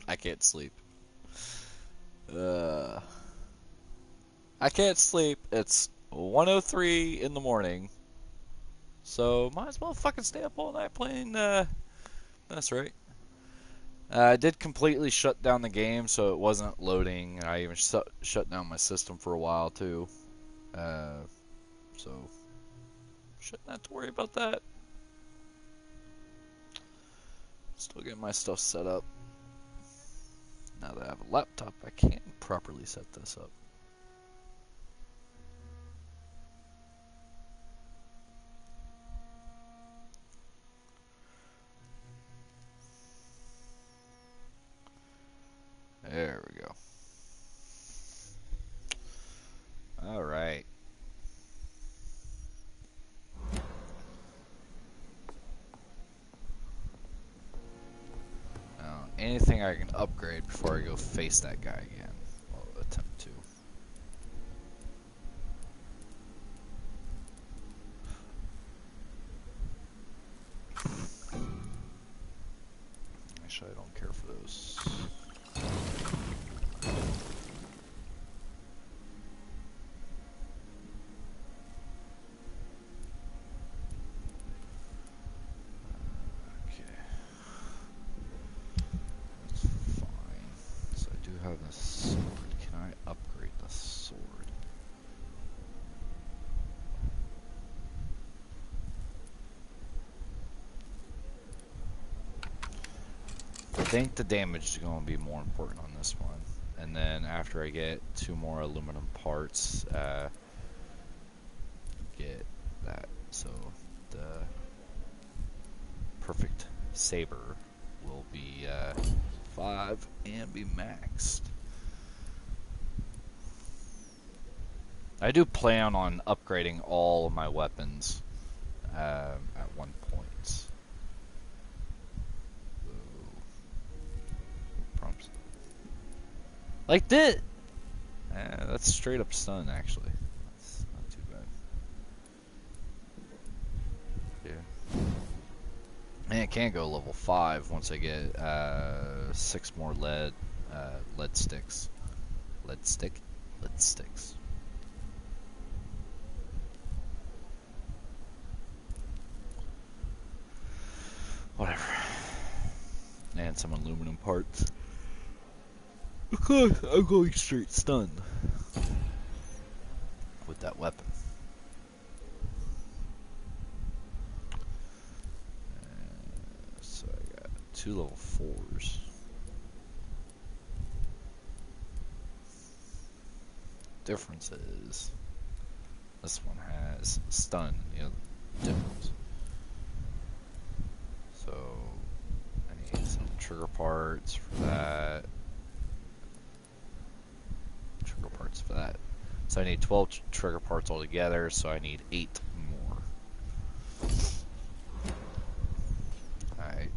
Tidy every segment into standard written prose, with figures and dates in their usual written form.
I can't sleep. I can't sleep. It's 1:03 in the morning. So, might as well fucking stay up all night playing, that's right. I did completely shut down the game, so it wasn't loading. I even shut down my system for a while, too. So, shouldn't have to worry about that. Still getting my stuff set up. Now that I have a laptop, I can properly set this up. There we go. Alright. Now, anything I can upgrade before I go face that guy again. I'll attempt to. Actually, I don't care for those. The sword. Can I upgrade the sword? I think the damage is going to be more important on this one. And then after I get 2 more aluminum parts, get that. So the perfect saber will be 5 and be maxed. I do plan on upgrading all of my weapons at one point. Prompts. Like this! That's straight up stun, actually. That's not too bad. Yeah. And it can go level 5 once I get 6 more lead sticks. Lead sticks. Whatever. And some aluminum parts. Of course, I'm going straight stun with that weapon. So I got 2 level 4s. Difference is this one has stun, the other difference. So I need some trigger parts for that. Trigger parts for that. So I need 12 trigger parts altogether, so I need 8 more. Alright.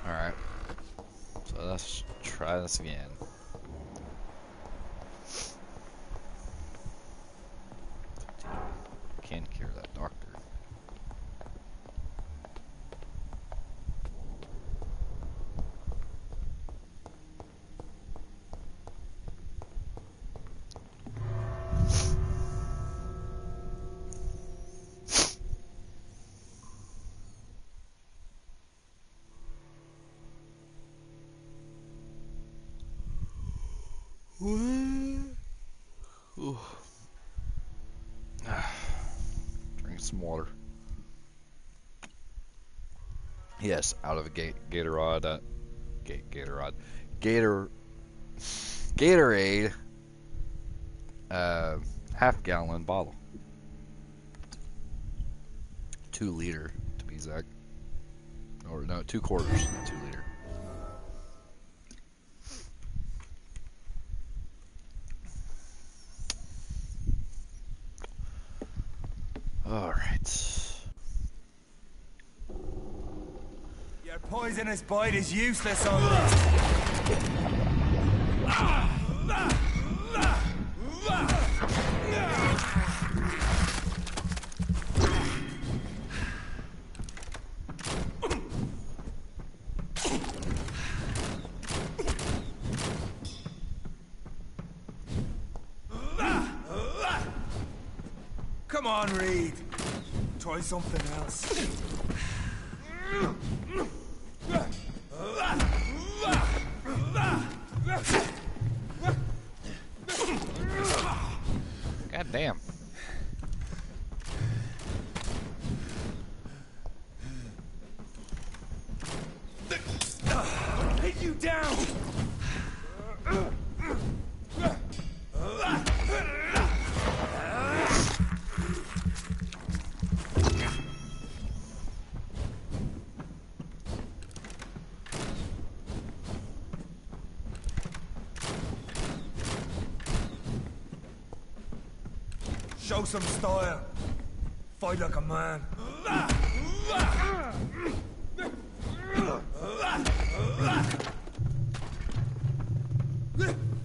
Alright. So let's try this again. Can't cure that doctor. Drink some water. Yes, out of a Gatorade, Gatorade, half-gallon bottle, 2 liter to be exact, or no, 2 quarters, 2 liter. All right. Your poisonous bite is useless on this. Come on, Reed. Try something else. God damn. Hit you down! Show some style. Fight like a man.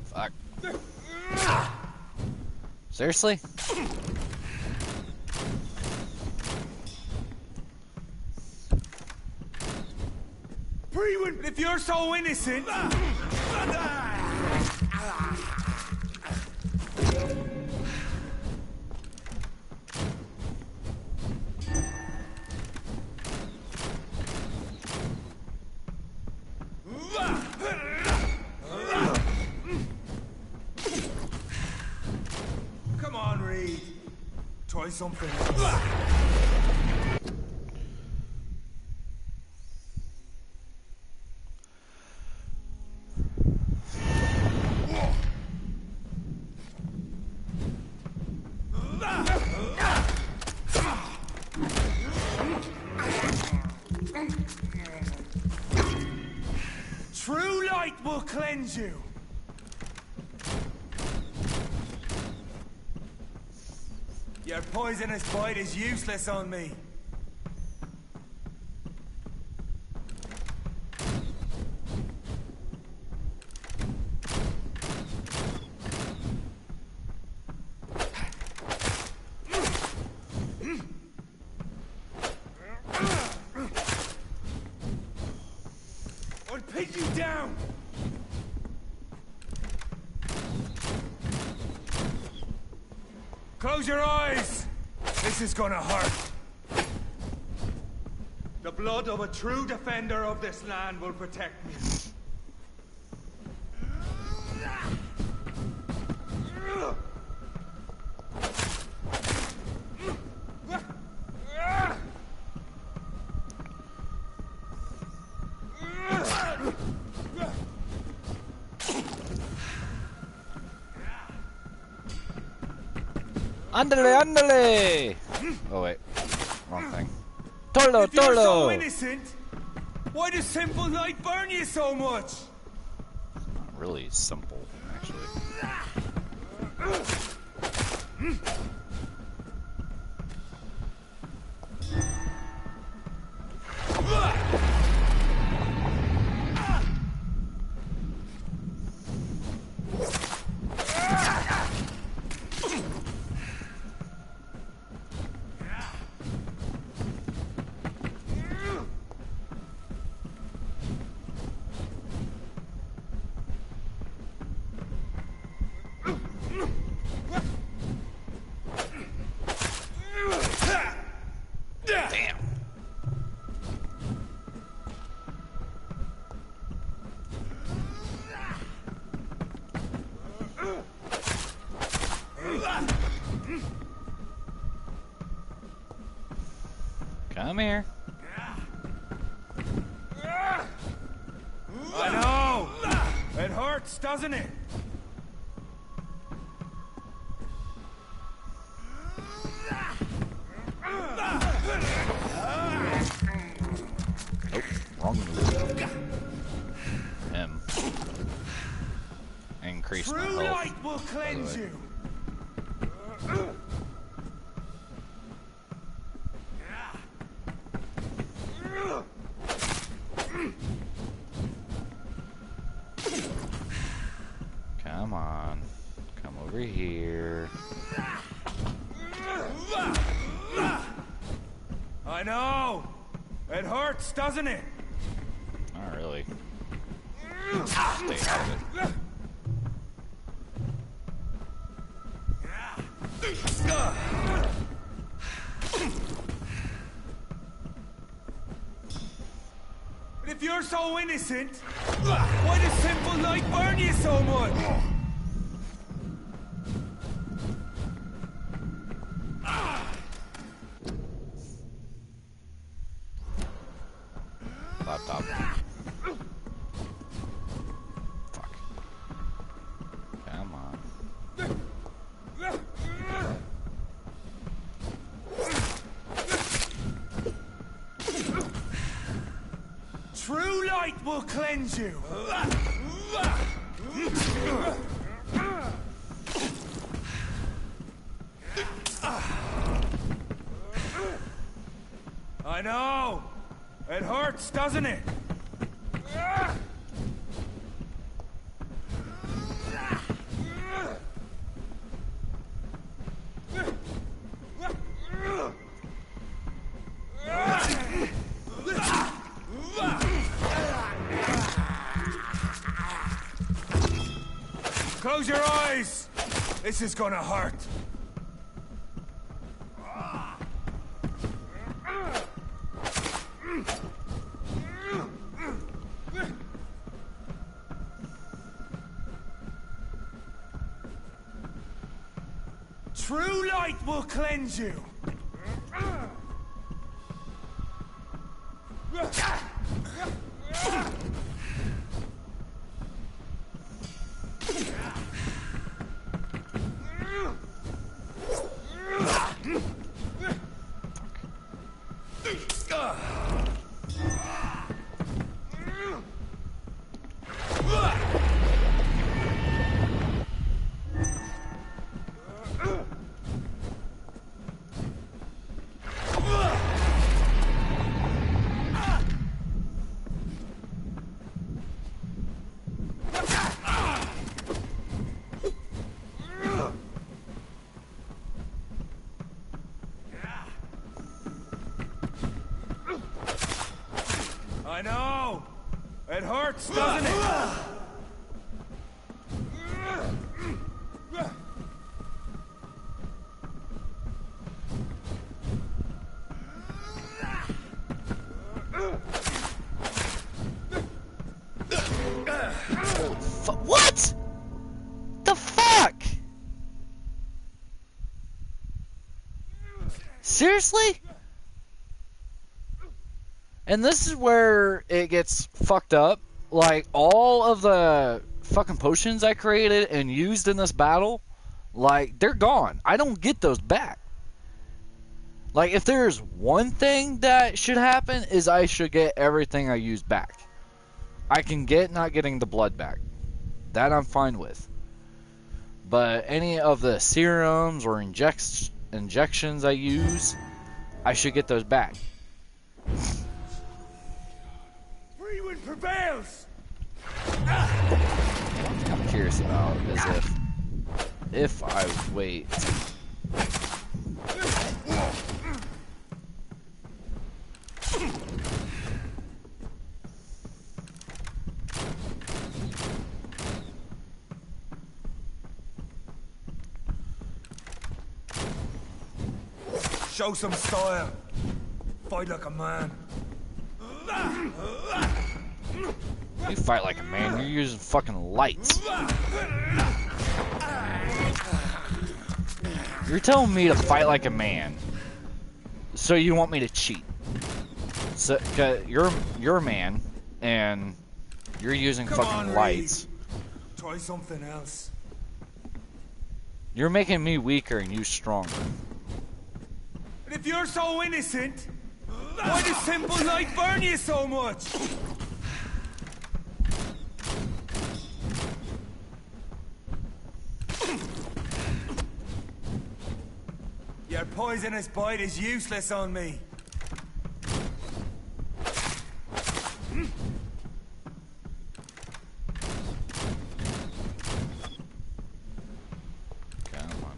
Fuck. Seriously? Freeman, if you're so innocent... Come on, Reed. Try something else. True light will cleanse you. Your poisonous bite is useless on me. I'll pin you down. Close your eyes! This is gonna hurt. The blood of a true defender of this land will protect me. Andale, andale! Oh wait, wrong thing. Tolo, If you're so tolo! innocent, why does simple light burn you so much? Not really simple, actually. Damn. Come here. I know! It hurts, doesn't it? Nope, wrong move. Him. Increase my True health. light will cleanse you. Come on. Come over here. I know! It hurts, doesn't it? Not really. Stay out of it. if you're so innocent, why does simple light burn you so much? Laptop. Fuck. Come on. True light will cleanse you. I know. It hurts, doesn't it? Close your eyes. This is gonna hurt. True light will cleanse you. I know. It hurts, doesn't it? What? The fuck? Seriously? And this is where it gets fucked up. Like, all of the fucking potions I created and used in this battle, like, they're gone. I don't get those back. Like, if there's one thing that should happen, is I should get everything I used back. I can get not getting the blood back. That I'm fine with. But any of the serums or injections I use, I should get those back. Freewind prevails! What I'm curious about is if I wait. Show some style. Fight like a man. You fight like a man, you're using fucking lights. You're telling me to fight like a man, so you want me to cheat. So, cause you're a man, and you're using Come fucking on, lights. Try something else. You're making me weaker and you stronger. And if you're so innocent, why does simple light burn you so much? Your poisonous bite is useless on me. Come on.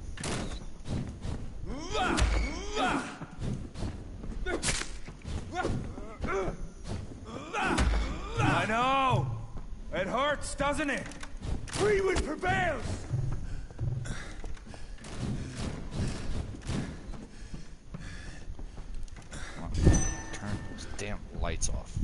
I know. It hurts, doesn't it? Freewind prevails. Come on. Turn those damn lights off.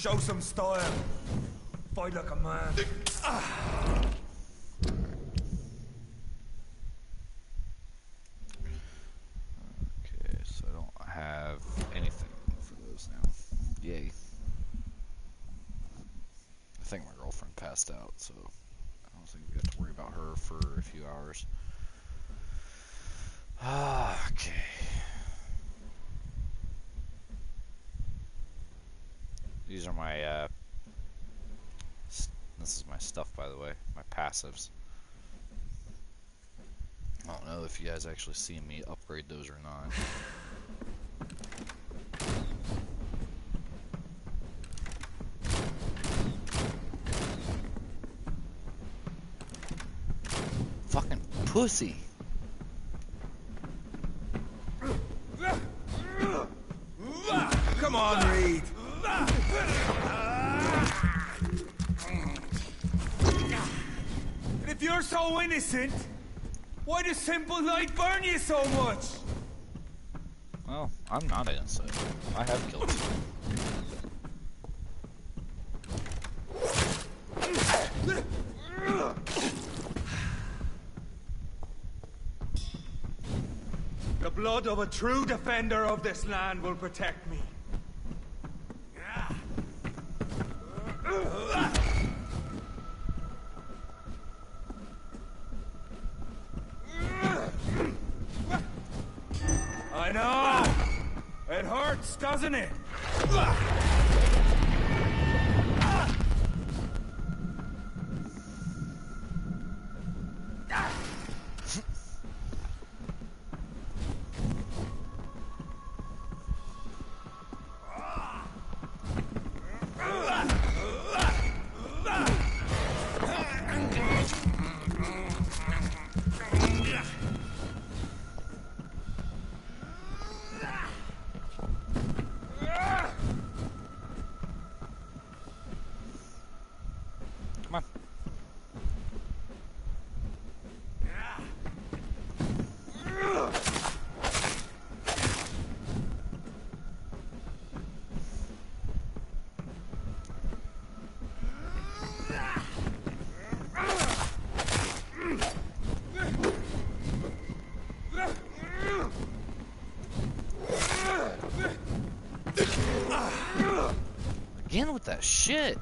Show some style. Fight like a man. Okay, so I don't have anything for those now. Yay. I think my girlfriend passed out, so I don't think we have to worry about her for a few hours. Okay. These are my, this is my stuff, by the way, my passives. I don't know if you guys actually see me upgrade those or not. Fucking pussy. Come on, Reed. And if you're so innocent, why does simple light burn you so much? Well, I'm not innocent. I have killed someone. The blood of a true defender of this land will protect me. I know! It hurts, doesn't it? Come on. Again with that shit.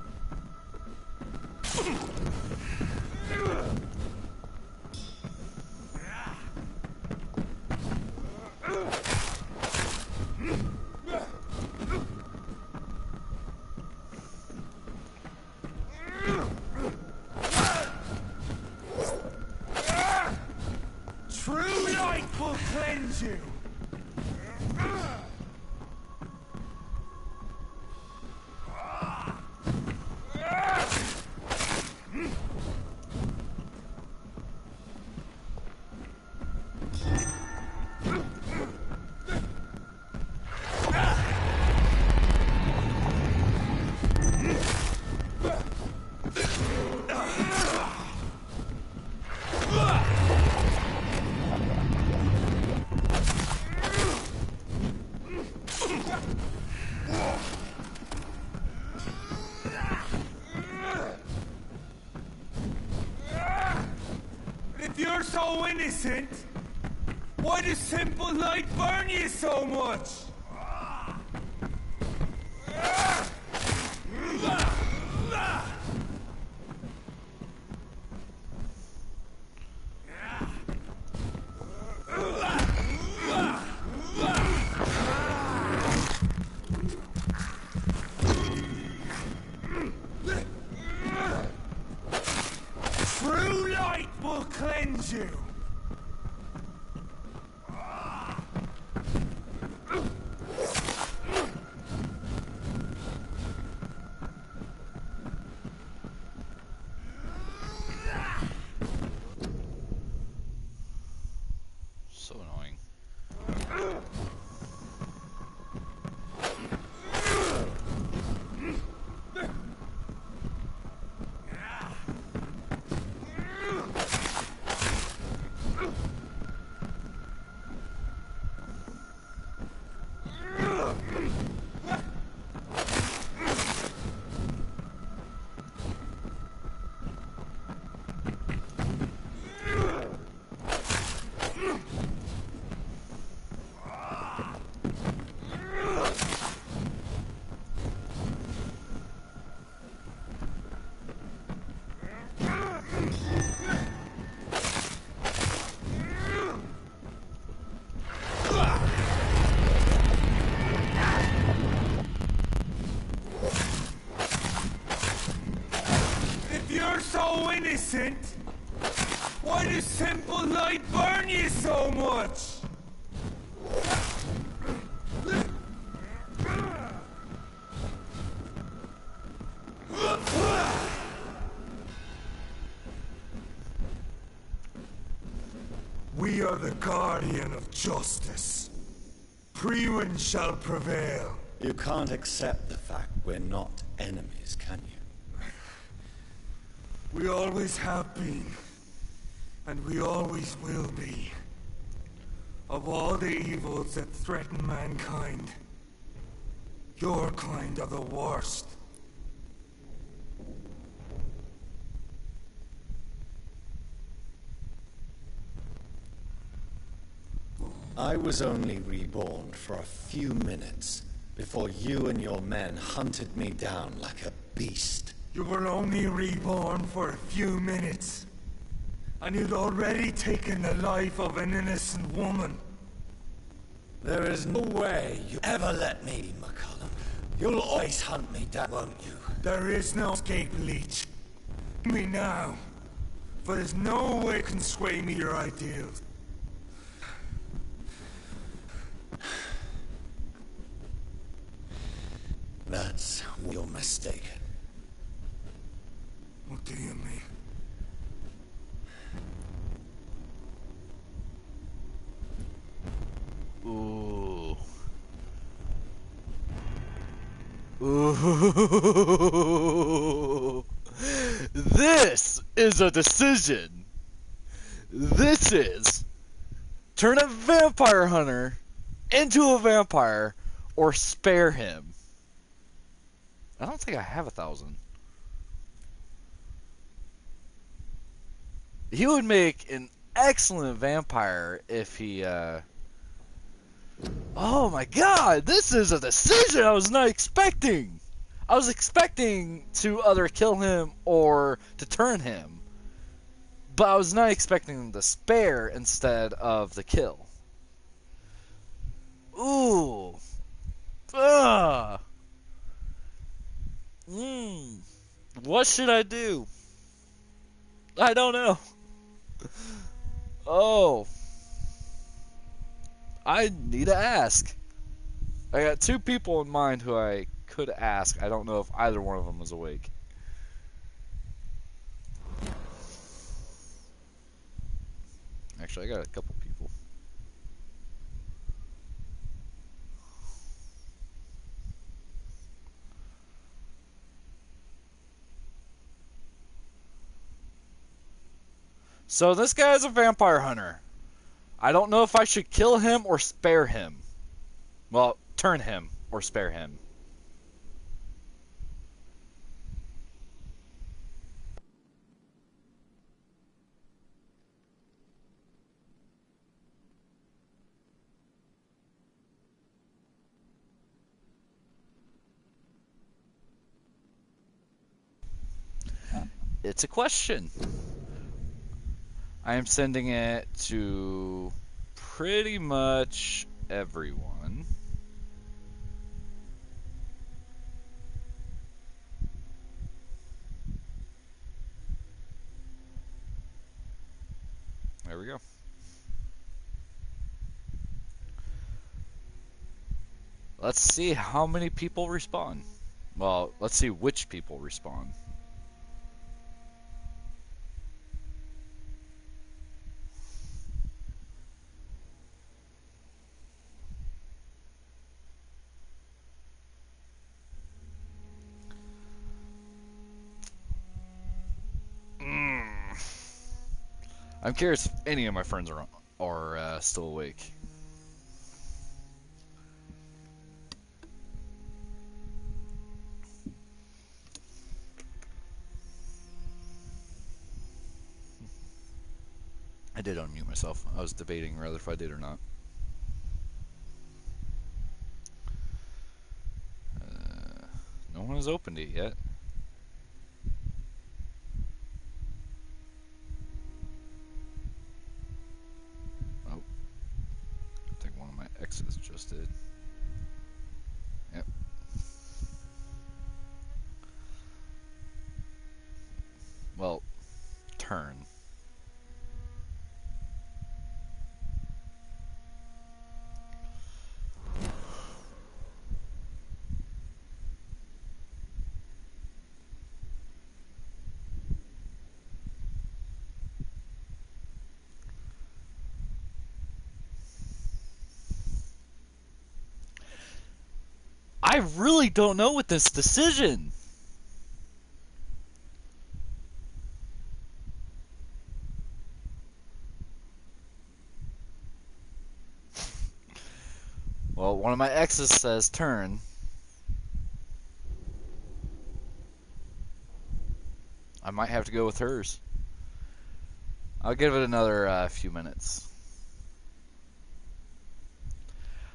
True light will cleanse you. If you're so innocent, why does simple light burn you so much? True light will cleanse you. So annoying. you're so innocent, why does simple light burn you so much? We are the guardian of justice. Priwen shall prevail. You can't accept the fact we're not enemies, can you? We always have been, and we always will be. Of all the evils that threaten mankind, your kind are the worst. I was only reborn for a few minutes before you and your men hunted me down like a beast. You were only reborn for a few minutes, and you'd already taken the life of an innocent woman. There is no way you ever let me, McCullum. You'll always hunt me down, won't you? There is no escape, Leech. Me now, for there's no way you can sway me your ideals. That's where you're mistaken. What do you mean? Ooh. Ooh. This is a decision. This is turn a vampire hunter into a vampire or spare him. I don't think I have 1,000. He would make an excellent vampire if he, Oh my god, this is a decision I was not expecting! I was expecting to either kill him or to turn him. But I was not expecting the spare instead of the kill. Ooh. Ugh. What should I do? I don't know. Oh. I need to ask. I got 2 people in mind who I could ask. I don't know if either one of them is awake. Actually, I got a couple people. So this guy is a vampire hunter. I don't know if I should kill him or spare him. Well, turn him or spare him. It's a question. I am sending it to pretty much everyone. There we go. Let's see how many people respond. Well, let's see which people respond. I'm curious if any of my friends are still awake. I did unmute myself. I was debating whether if I did or not. No one has opened it yet. Oh, I think one of my exes just did. Yep. Well, turn. I really don't know with this decision. Well, one of my exes says turn. I might have to go with hers. I'll give it another few minutes.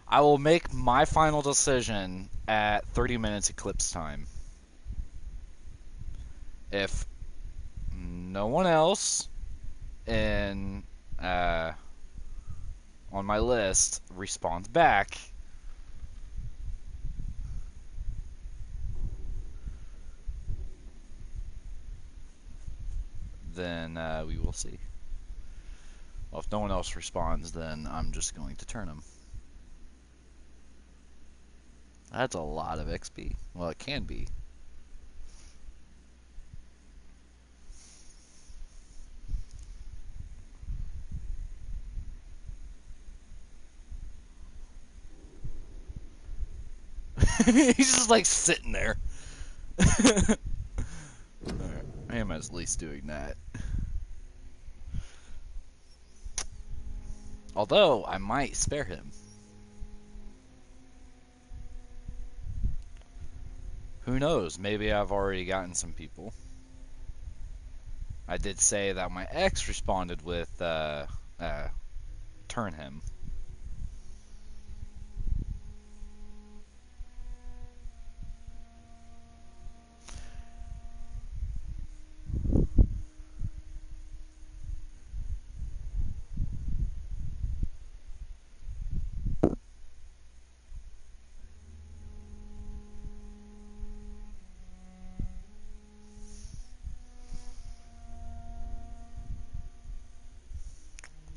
I will make my final decision at 30 minutes eclipse time. If no one else in on my list responds back, then we will see. Well, if no one else responds, then I'm just going to turn them. That's a lot of XP. Well, it can be. He's just like sitting there. Alright, I am at least doing that. Although, I might spare him. Who knows? Maybe I've already gotten some people. I did say that my ex responded with, turn him.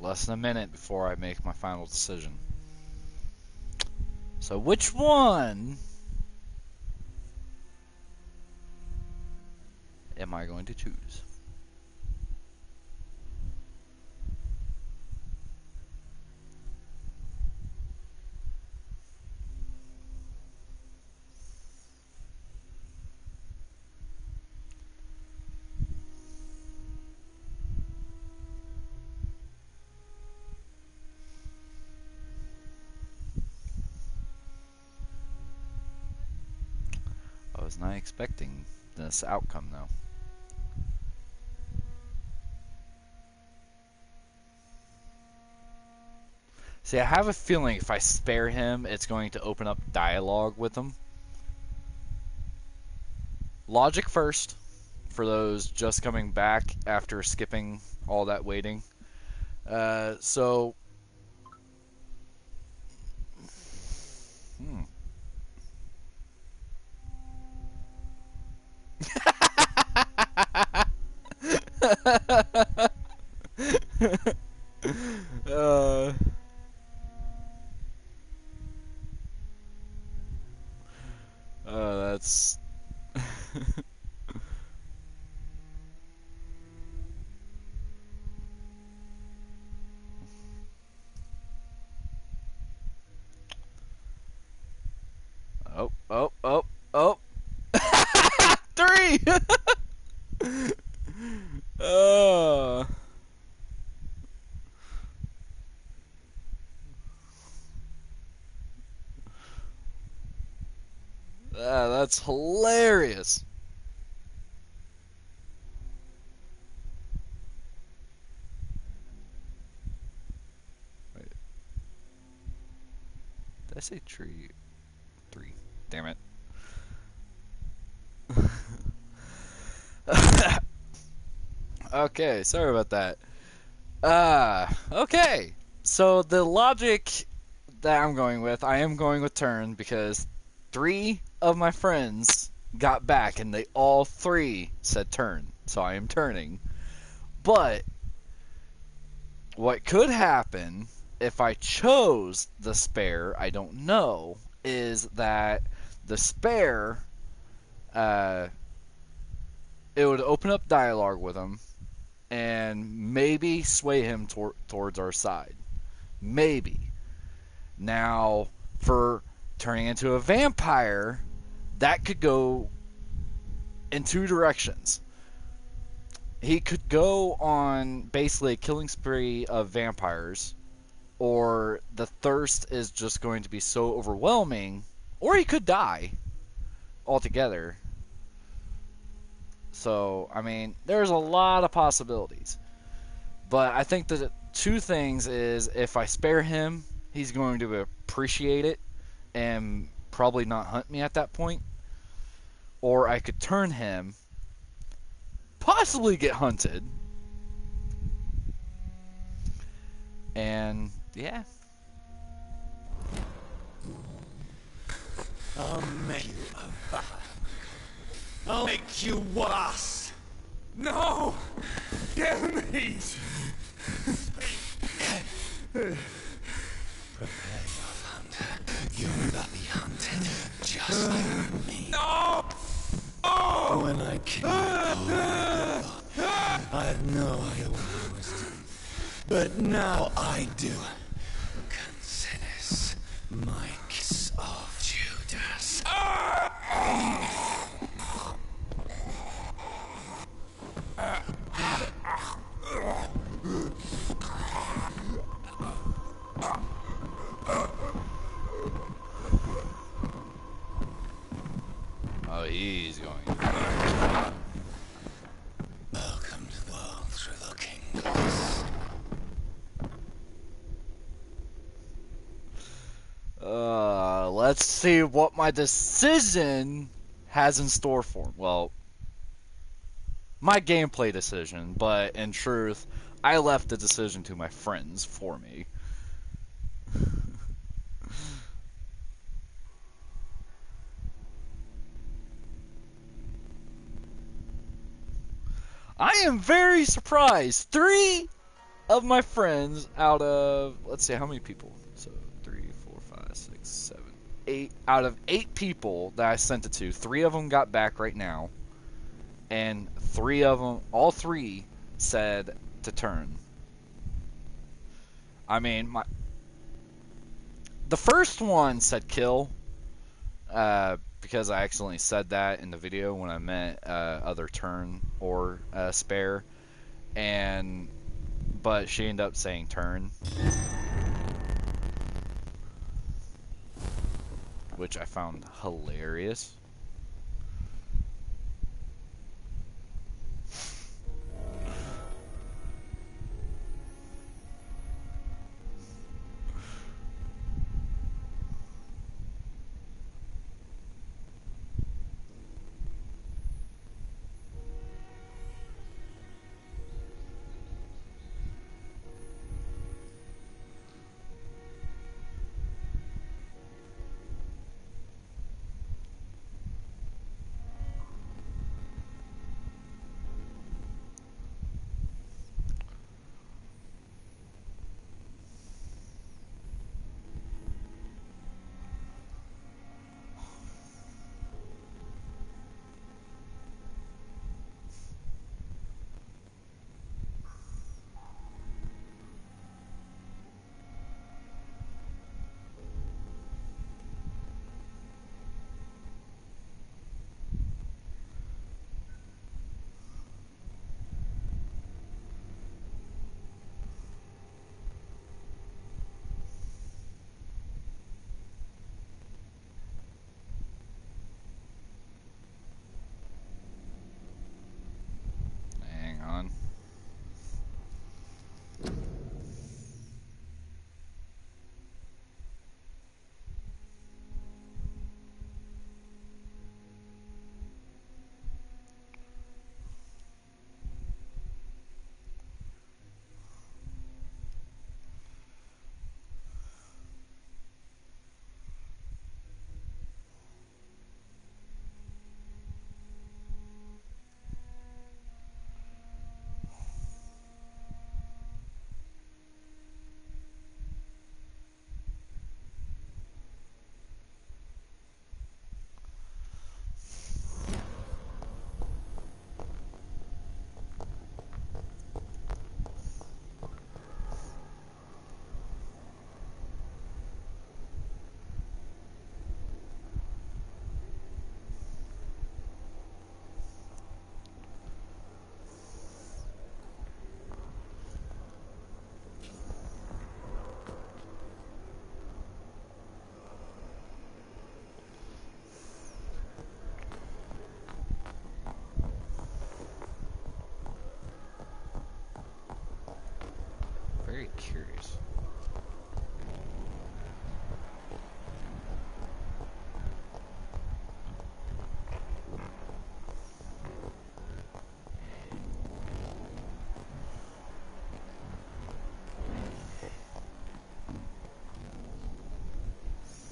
Less than a minute before I make my final decision. So which one am I going to choose? I was not expecting this outcome, though. See, I have a feeling if I spare him, it's going to open up dialogue with him. Logic first, for those just coming back after skipping all that waiting. So... uh... that's... Oh, oh, oh, oh. 3! uh... that's hilarious. Wait. Did I say tree? 3. Damn it. Okay, sorry about that. Okay. So the logic that I'm going with, I am going with turn because 3 of my friends got back and they all 3 said turn. So I am turning. But what could happen if I chose the spare, I don't know, is that the spare, uh, it would open up dialogue with him and maybe sway him towards our side. Maybe. Now, for turning into a vampire, that could go in two directions. He could go on basically a killing spree of vampires, or the thirst is just going to be so overwhelming, or he could die altogether. So, I mean, there's a lot of possibilities. But I think that two things is if I spare him, he's going to appreciate it and probably not hunt me at that point. Or I could turn him, possibly get hunted, and yeah. I'll make you I'll make you worse. No! Kill me! Prepare your hunt. You will be hunted just like me. No! Oh! When I kill you, I had no idea what I was doing. But now I do. Consider this my kiss of Judas. Oh, he's going. Welcome to the world through the kingdoms. Let's see what my decision has in store for him. Well, my gameplay decision, but in truth, I left the decision to my friends for me. I am very surprised. 3 of my friends out of, let's see, how many people? So 3, 4, 5, 6, 7, 8. Out of 8 people that I sent it to, 3 of them got back right now. And 3 of them, all 3 said to turn. I mean, the first one said kill, because I accidentally said that in the video when I meant other turn or spare, but she ended up saying turn, which I found hilarious.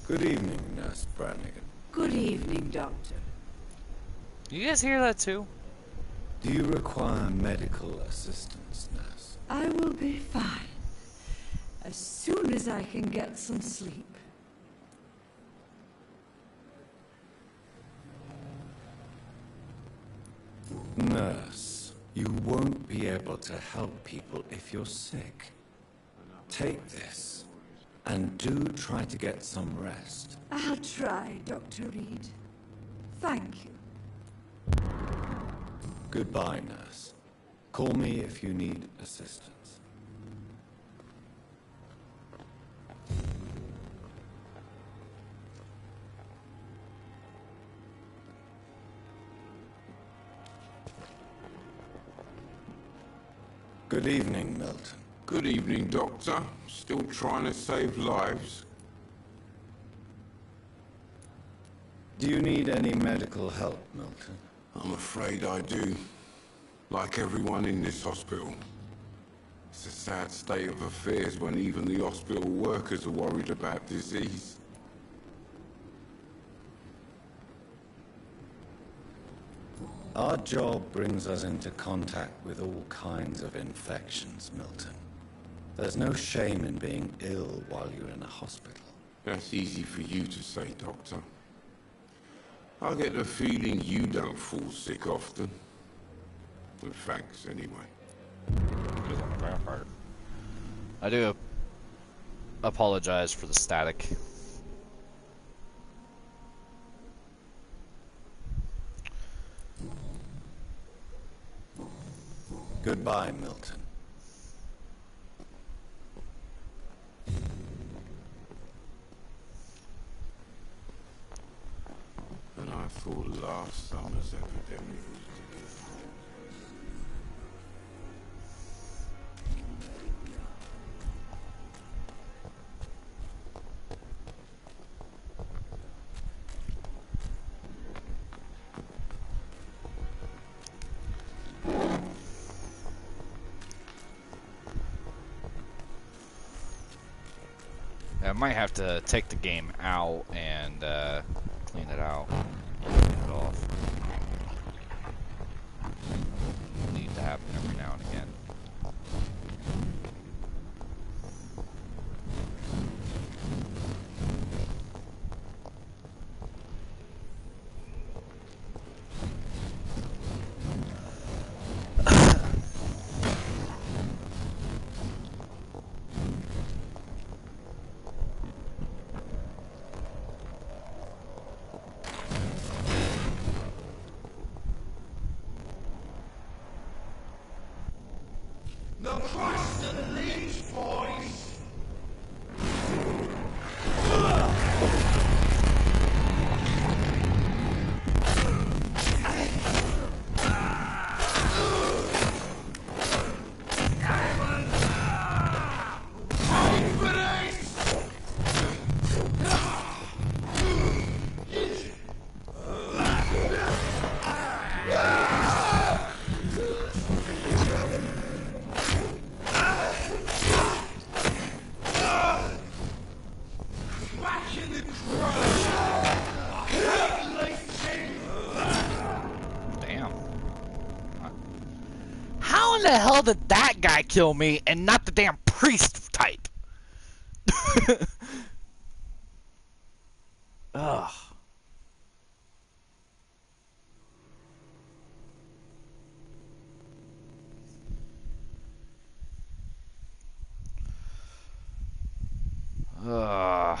Good evening, Nurse Brannigan. Good evening, Doctor. You guys hear that too? Do you require medical assistance, Nurse? I will be fine. As soon as I can get some sleep. Nurse, you won't be able to help people if you're sick. Take this, and do try to get some rest. I'll try, Dr. Reed. Thank you. Goodbye, Nurse. Call me if you need assistance. Good evening, Milton. Good evening, Doctor. Still trying to save lives. Do you need any medical help, Milton? I'm afraid I do. Like everyone in this hospital. It's a sad state of affairs when even the hospital workers are worried about disease. Our job brings us into contact with all kinds of infections, Milton. There's no shame in being ill while you're in a hospital. That's easy for you to say, Doctor. I get the feeling you don't fall sick often. But thanks, anyway. I do apologize for the static. Goodbye, Milton. And I thought last summer's epidemic was to be. I might have to take the game out and clean it out. Clean it off. Need to happen every now and again. The crust of the leech, boys! Damn. How in the hell did that guy kill me and not the damn priest type? Ugh. Ugh.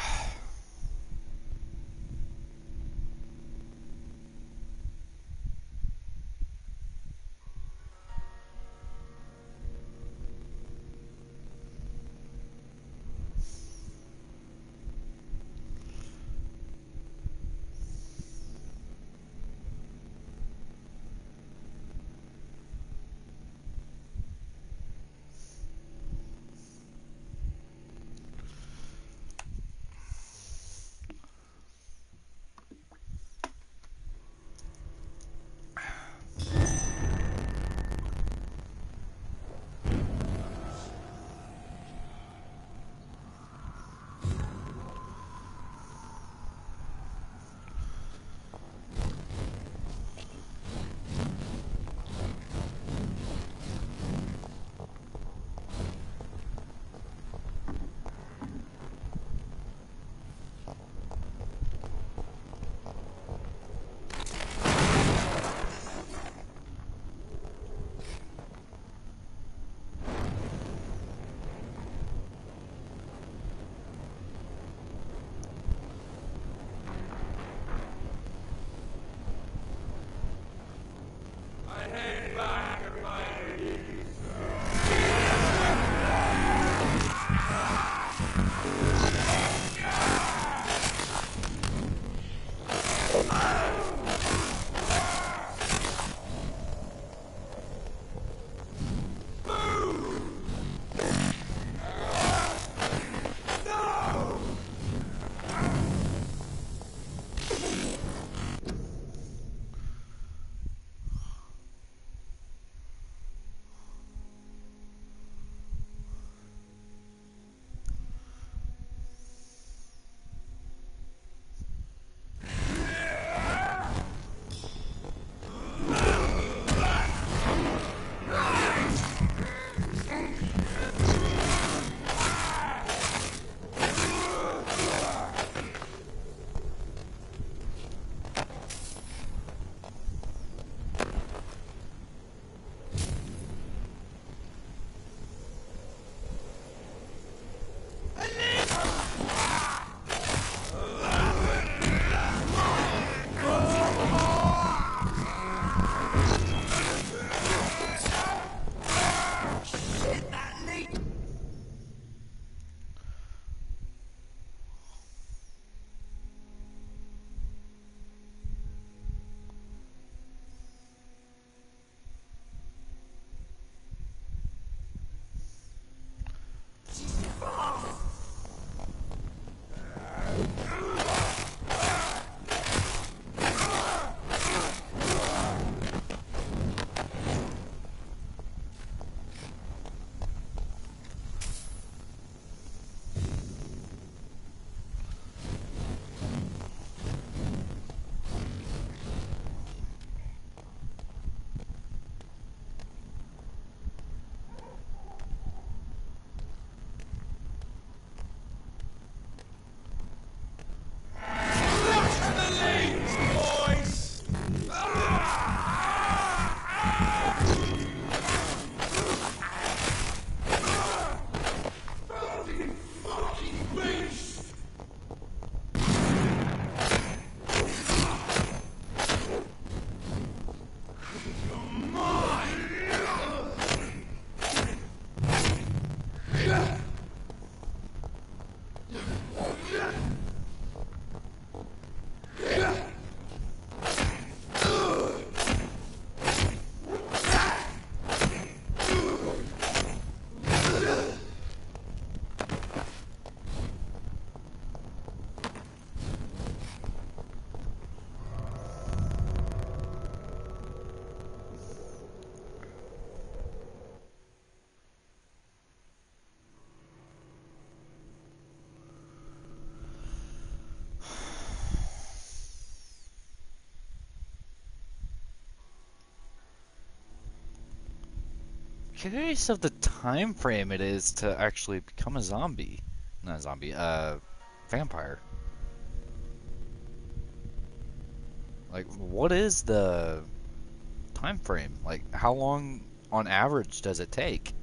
curious of the time frame it is to actually become a zombie. Not a zombie, vampire. Like, what is the time frame? Like, how long on average does it take?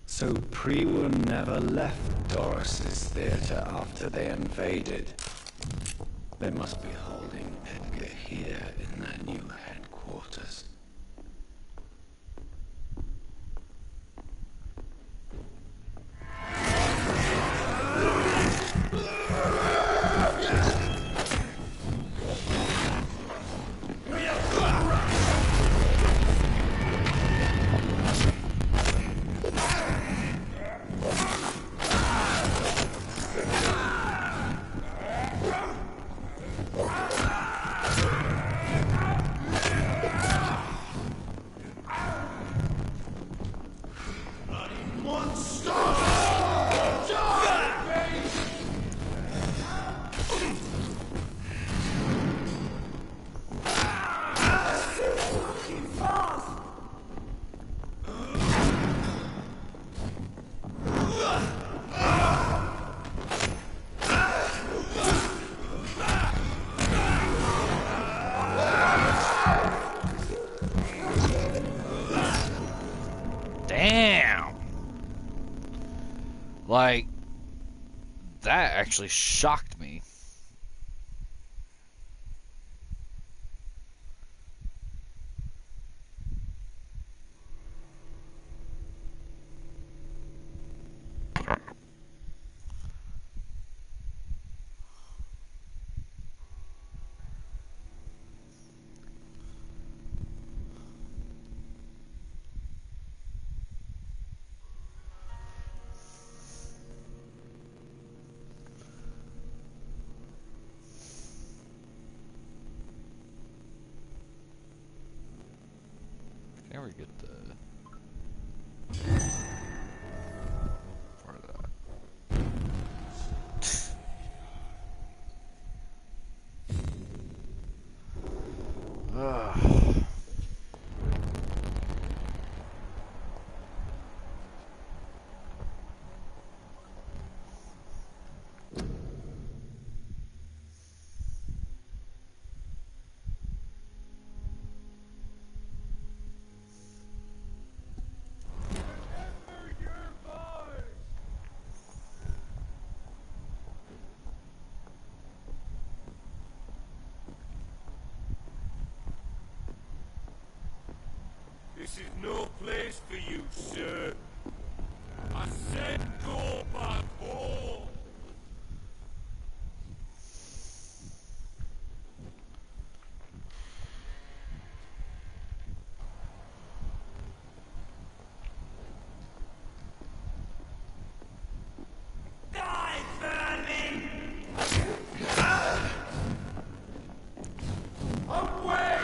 So Prewa never left Doris's theater after they invaded. They must be holding Edgar here in their new headquarters. Damn! Like, that actually shocked me. Can we get the part of that? Ugh. This is no place for you, sir. I said go back home. Die, vermin! Away!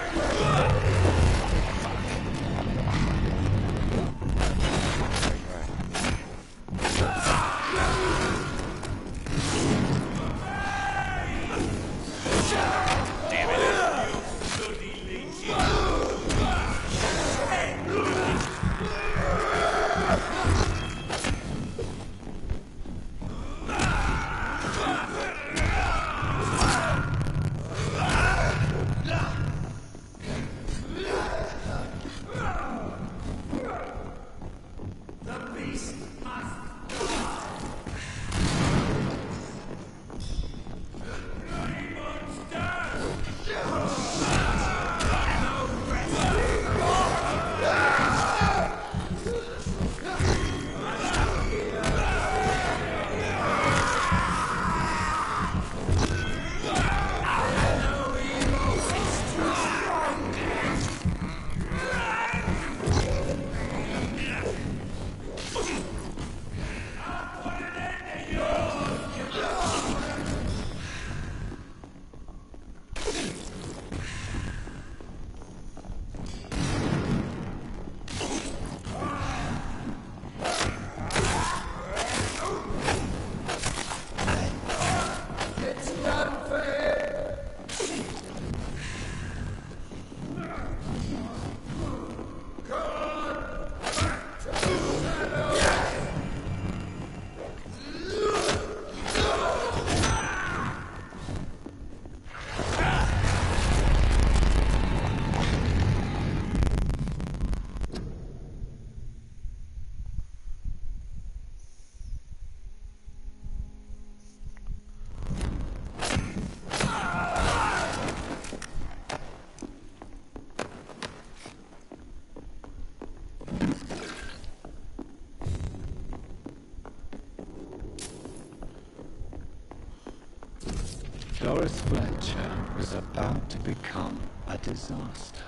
become a disaster.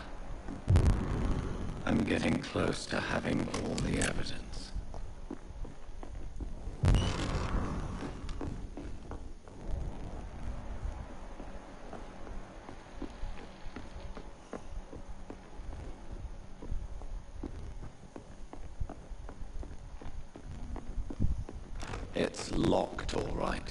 I'm getting close to having all the evidence. It's locked, all right.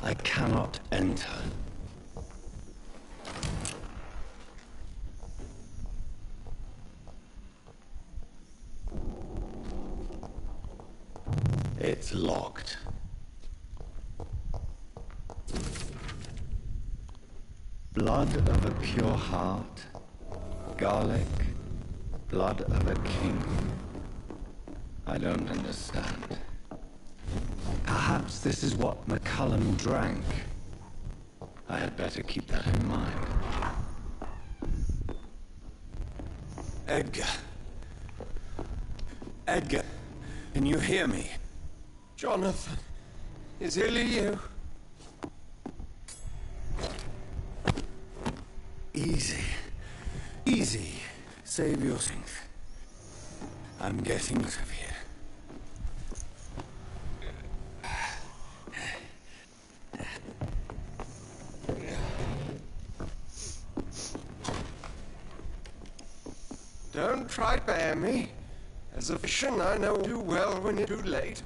I cannot enter. It's locked. Blood of a pure heart, garlic, blood of a king. I don't understand. Perhaps this is what McCullum drank. I had better keep that in mind. Edgar. Edgar, can you hear me? Jonathan, is it you? Easy. Easy. Save your strength. I'm getting out of here. Don't try to bear me. As a physician, I know too well when it's too late.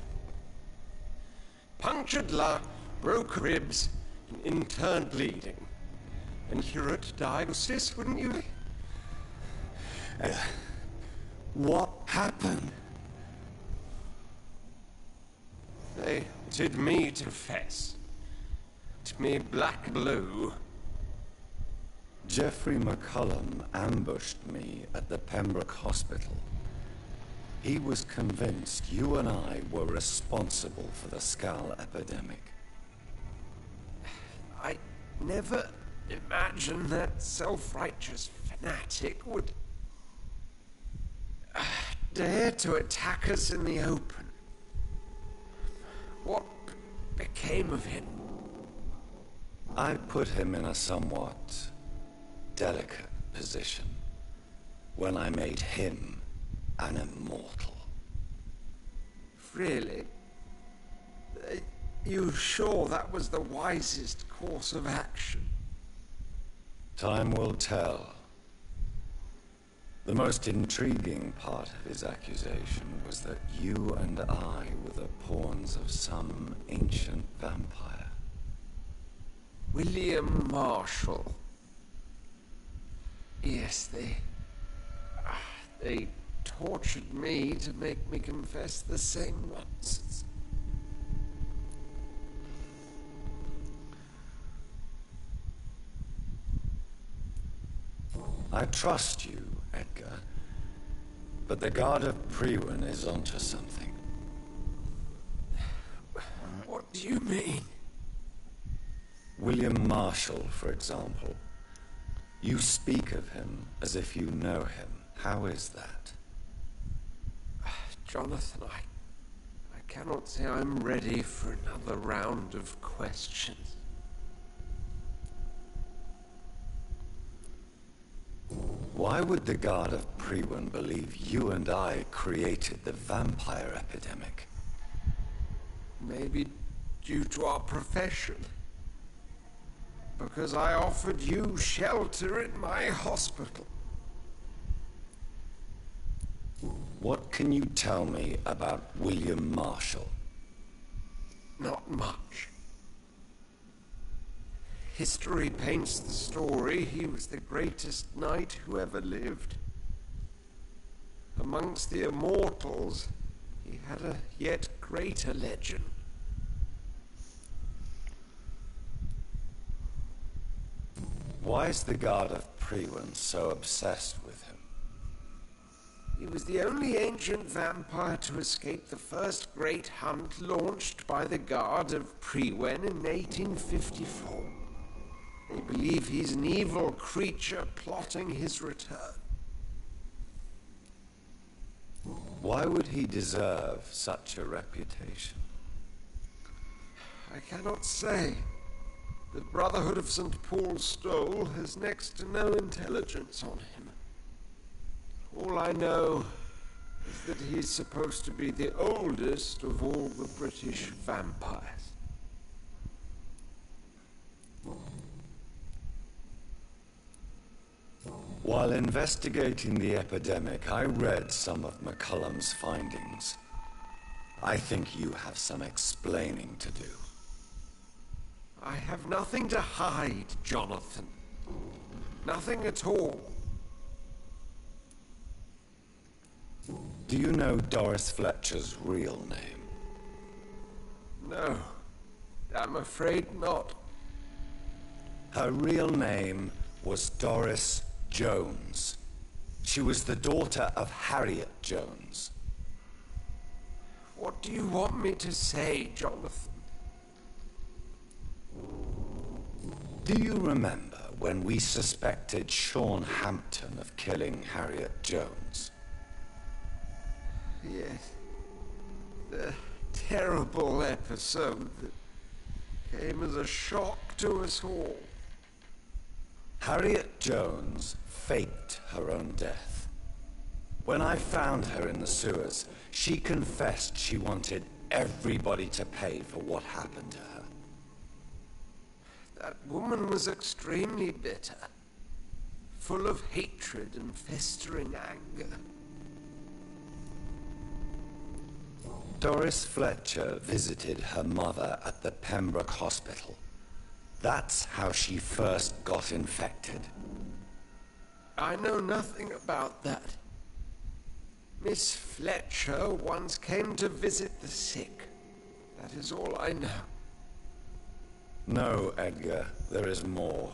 Punctured lung, broke ribs, and internal bleeding. An accurate diagnosis, wouldn't you? What happened? They wanted me to confess. To me black-blue. Jeffrey McCullum ambushed me at the Pembroke Hospital. He was convinced you and I were responsible for the Skull epidemic. I never imagined that self-righteous fanatic would dare to attack us in the open. What became of him? I put him in a somewhat delicate position when I made him an immortal. Really? You sure that was the wisest course of action? Time will tell. The most intriguing part of his accusation was that you and I were the pawns of some ancient vampire. William Marshall. Yes, they tortured me to make me confess the same nonsense. I trust you, Edgar, but the Guard of Priwen is onto something. What do you mean? William Marshall, for example. You speak of him as if you know him. How is that? Jonathan, I cannot say I'm ready for another round of questions. Why would the Guard of Priwen believe you and I created the vampire epidemic? Maybe due to our profession. Because I offered you shelter in my hospital. What can you tell me about William Marshall? Not much. History paints the story he was the greatest knight who ever lived. Amongst the immortals, he had a yet greater legend. Why is the Guard of Priwen so obsessed with him? He was the only ancient vampire to escape the first great hunt launched by the Guard of Priwen in 1854. They believe he's an evil creature plotting his return. Why would he deserve such a reputation? I cannot say. The Brotherhood of St. Paul's Stole has next to no intelligence on him. All I know is that he's supposed to be the oldest of all the British vampires. While investigating the epidemic, I read some of McCullum's findings. I think you have some explaining to do. I have nothing to hide, Jonathan. Nothing at all. Do you know Doris Fletcher's real name? No, I'm afraid not. Her real name was Doris Jones. She was the daughter of Harriet Jones. What do you want me to say, Jonathan? Do you remember when we suspected Sean Hampton of killing Harriet Jones? Yes. The terrible episode that came as a shock to us all. Harriet Jones faked her own death. When I found her in the sewers, she confessed she wanted everybody to pay for what happened to her. That woman was extremely bitter, full of hatred and festering anger. Doris Fletcher visited her mother at the Pembroke Hospital. That's how she first got infected. I know nothing about that. Miss Fletcher once came to visit the sick. That is all I know. No, Edgar, there is more.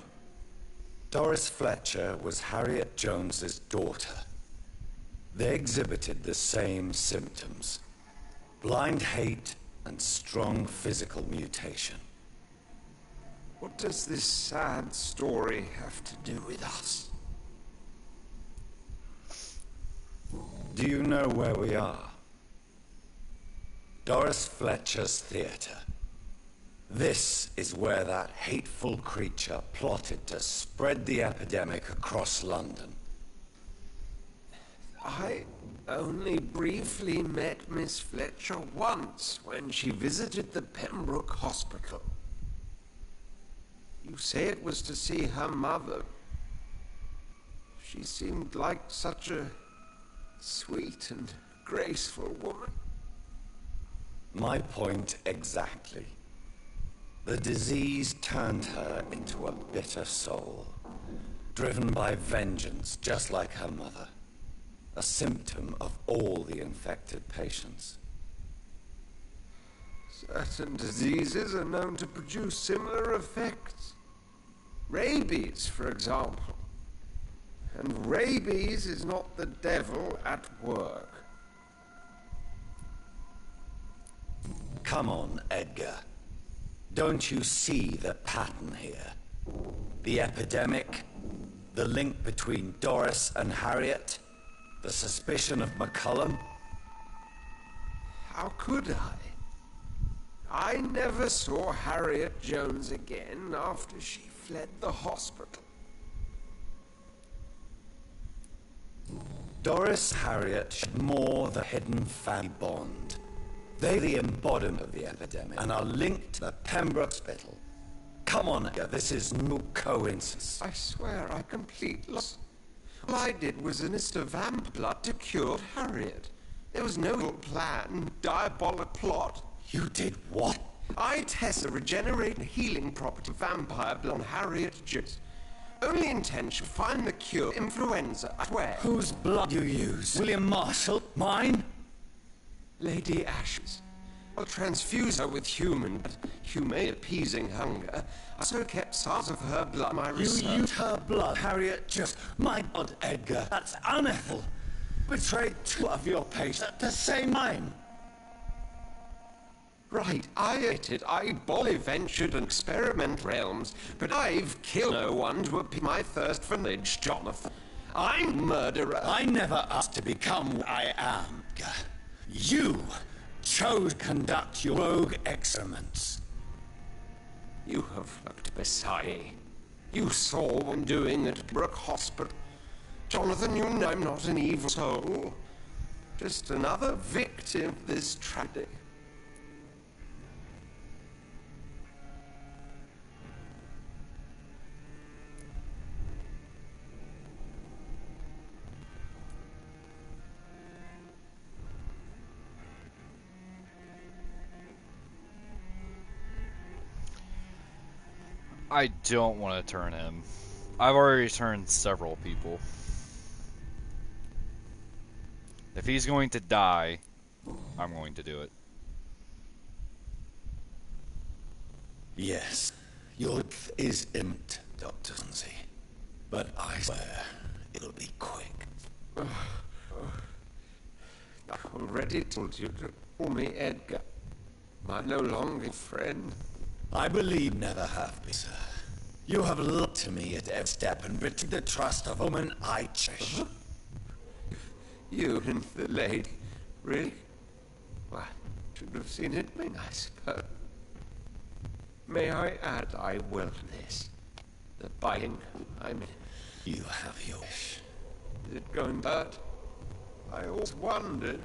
Doris Fletcher was Harriet Jones's daughter. They exhibited the same symptoms: blind hate and strong physical mutation. What does this sad story have to do with us? Do you know where we are? Doris Fletcher's theater. This is where that hateful creature plotted to spread the epidemic across London. I only briefly met Miss Fletcher once when she visited the Pembroke Hospital. You say it was to see her mother. She seemed like such a sweet and graceful woman. My point exactly. The disease turned her into a bitter soul, driven by vengeance just like her mother. A symptom of all the infected patients. Certain diseases are known to produce similar effects. Rabies, for example. And rabies is not the devil at work. Come on, Edgar. Don't you see the pattern here? The epidemic, the link between Doris and Harriet, the suspicion of McCullum. How could I? I never saw Harriet Jones again after she fled the hospital. Doris Harriet shared more the hidden family bond. They're the embodiment of the epidemic and are linked to the Pembroke Hospital. Come on, Edgar, this is no coincidence. I swear I completely lost. All I did was enlist a vamp blood to cure Harriet. There was no plan, diabolic plot. You did what? I test the regenerate and healing property of vampire blood on Harriet Jones. Only intention, find the cure, influenza, where? Whose blood you use? William Marshall? Mine? Lady Ashes. I'll transfuse her with human, but humane appeasing hunger. I also kept samples of her blood in my You research. used her blood, Harriet. Just my God, Edgar. That's unethical. Betrayed two of your patients at the same time. Right, I admitted I boldly ventured in experiment realms, but I've killed no one to appease my thirst for knowledge, Jonathan. I'm murderer. I never asked to become what I am, Edgar. You chose to conduct your rogue experiments. You have looked beside me. You saw what I'm doing at Brook Hospital. Jonathan, you know I'm not an evil soul. Just another victim of this tragedy. I don't want to turn him. I've already turned several people. If he's going to die, I'm going to do it. Yes, your death is imminent, Dr. Swansea. But I swear it'll be quick. I've already told you to call me Edgar. My no longer friend. I believe never have been, sir. You have lied to me at every step and betrayed the trust of a woman I cherish. You and the lady. Really? Well, should have seen it coming, I suppose. May I add I will this. The biting, I mean. You have your wish. Is it going bad? I always wondered.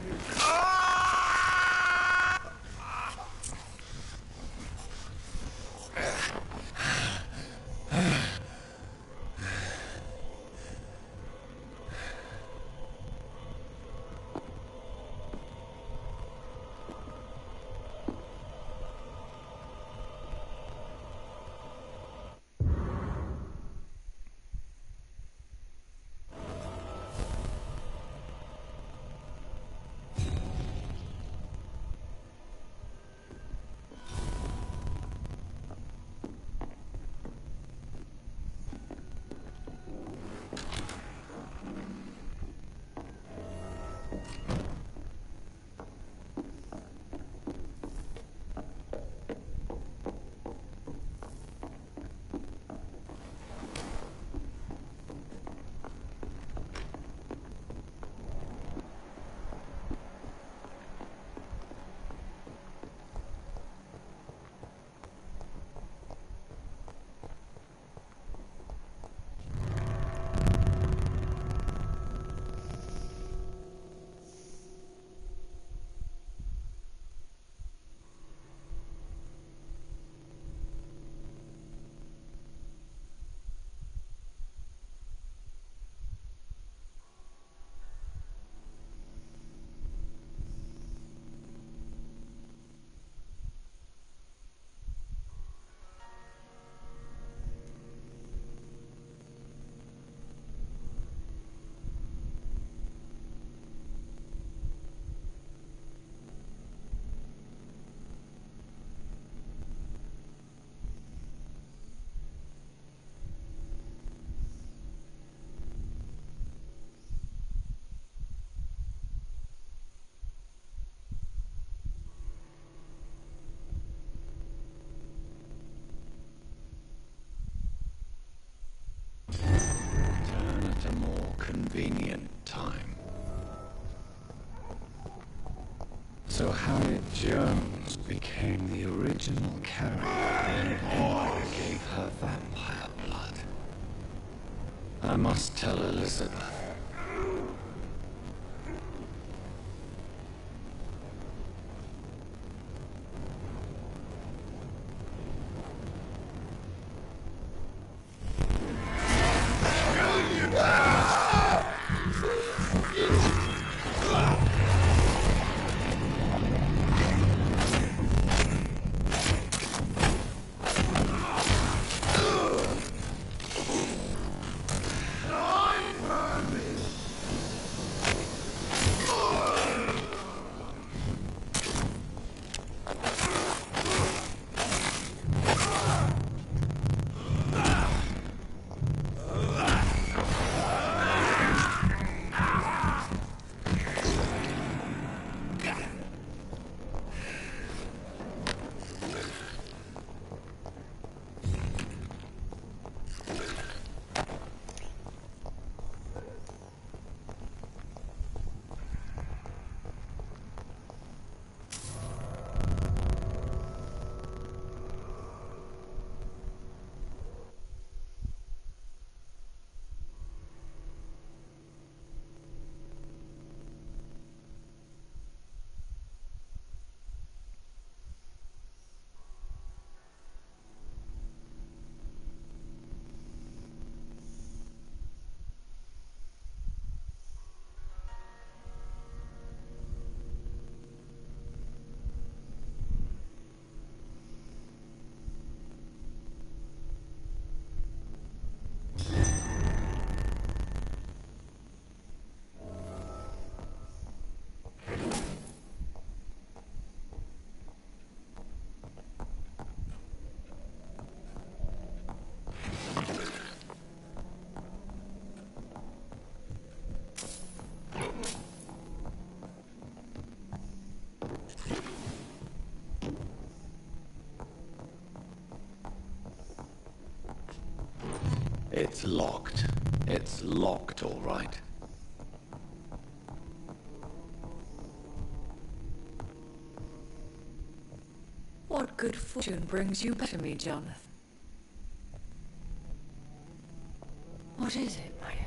Turn at a more convenient time. So Harriet Jones became the original carrier and Empire gave her vampire blood. I must tell Elizabeth. It's locked. It's locked, all right. What good fortune brings you back to me, Jonathan? What is it, my dear?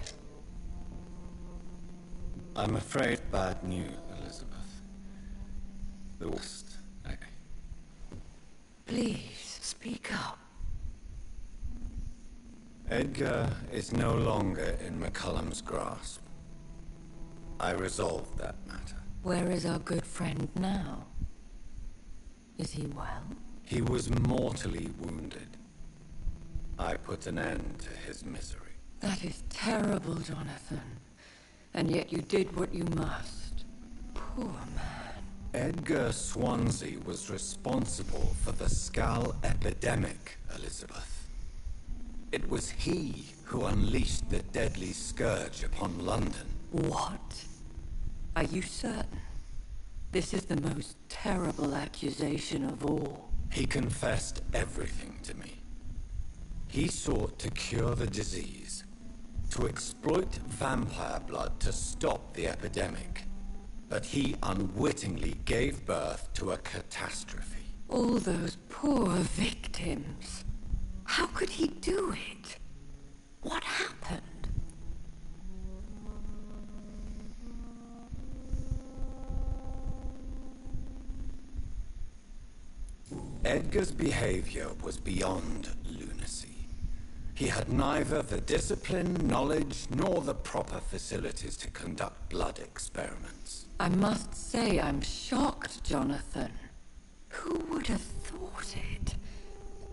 I'm afraid bad news, Elizabeth. The worst. Please, speak up. Edgar is no longer in McCullum's grasp. I resolved that matter. Where is our good friend now? Is he well? He was mortally wounded. I put an end to his misery. That is terrible, Jonathan. And yet you did what you must. Poor man. Edgar Swansea was responsible for the Skull epidemic, Elizabeth. It was he who unleashed the deadly scourge upon London. What? Are you certain? This is the most terrible accusation of all. He confessed everything to me. He sought to cure the disease, to exploit vampire blood to stop the epidemic. But he unwittingly gave birth to a catastrophe. All those poor victims. How could he do it? What happened? Edgar's behavior was beyond lunacy. He had neither the discipline, knowledge, nor the proper facilities to conduct blood experiments. I must say I'm shocked, Jonathan. Who would have thought it?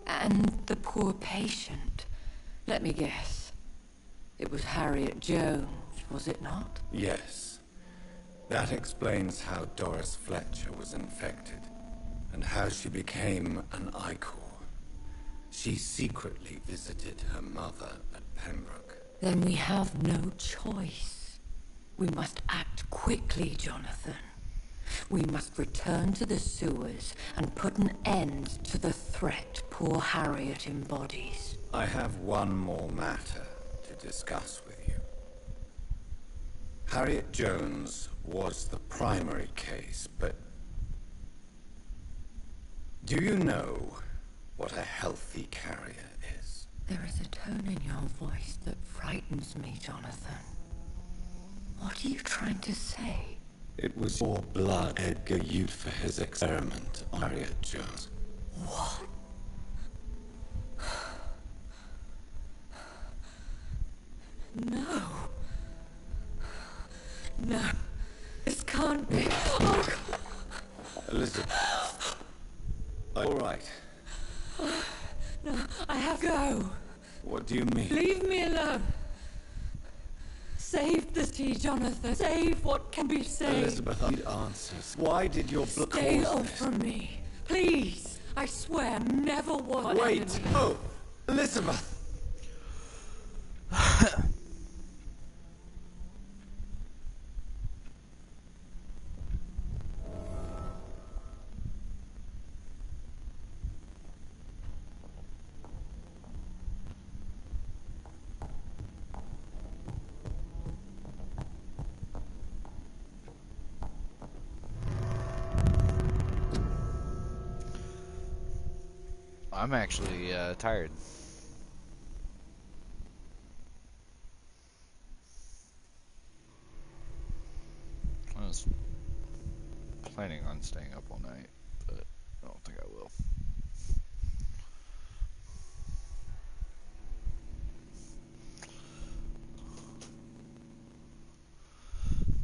And the poor patient. Let me guess. It was Harriet Jones, was it not? Yes. That explains how Doris Fletcher was infected, and how she became an Ichor. She secretly visited her mother at Pembroke. Then we have no choice. We must act quickly, Jonathan. We must return to the sewers and put an end to the threat poor Harriet embodies. I have one more matter to discuss with you. Harriet Jones was the primary case, but do you know what a healthy carrier is? There is a tone in your voice that frightens me, Jonathan. What are you trying to say? It was your blood Edgar used for his experiment on Harriet Jones. What? No. No. This can't be. Oh, Elizabeth. All right. no, I have to go. What do you mean? Leave me alone. Save the tea, Jonathan. Save what can be saved. Elizabeth, I need answers. Why did your blood Stay cause off this? from me. Please. I swear, never was. Wait! Oh! Elizabeth! I'm actually tired. I was planning on staying up all night, but I don't think I will.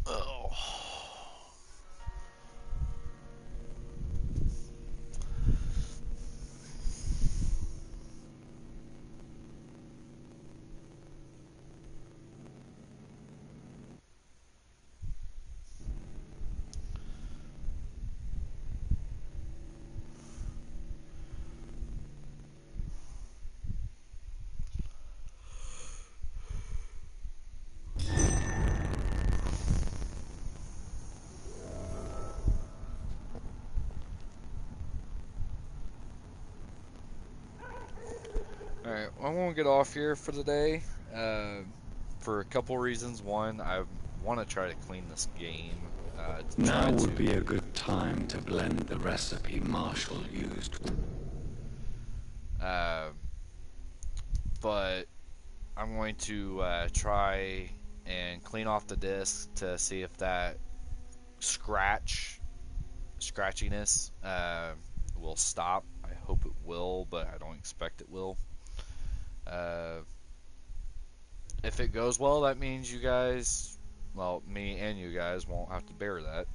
Oh. Alright, well, I'm gonna get off here for the day. Uh, for a couple reasons. One, I want to try to clean this game. To Now try would to, be a good time to blend the recipe Marshall used. uh, but I'm going to try and clean off the disc to see if that scratchiness will stop. I hope it will, but I don't expect it will. Uh, if it goes well, that means you guys, well, me and you guys won't have to bear that.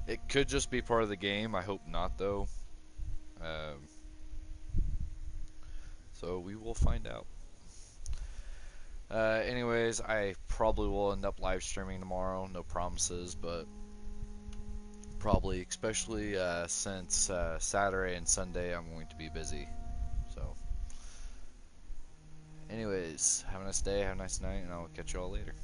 It could just be part of the game. I hope not, though. Um, so we will find out. Anyways, I probably will end up live streaming tomorrow. No promises, but probably, especially since Saturday and Sunday I'm going to be busy. So, anyways, have a nice day, have a nice night, and I'll catch you all later.